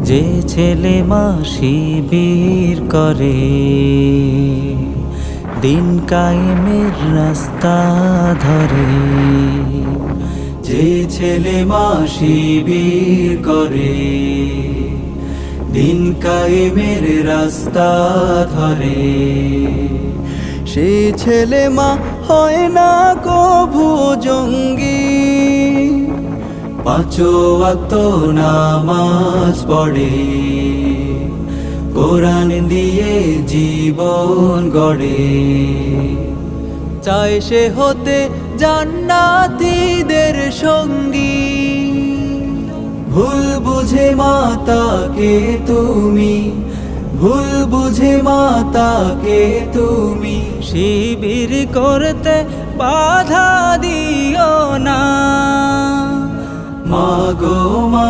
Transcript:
যে ছেলে মা শিবির করে, দিন কায়েমের রাস্তা ধরে। যে ছেলে মা শিবির করে, দিন কায়েমের রাস্তা ধরে। সে ছেলে মা হয় না কভু জঙ্গি, পাঁচ ওয়াক্ত নামাজ পড়ে, কোরআন দিয়ে জীবন গড়ে। চায় সে হতে জান্নাতীদের সঙ্গী। ভুল বুঝে মাতাকে তুমি, ভুল বুঝে মাতাকে তুমি, শিবির করতে বাধা দিও না। মা গো মা,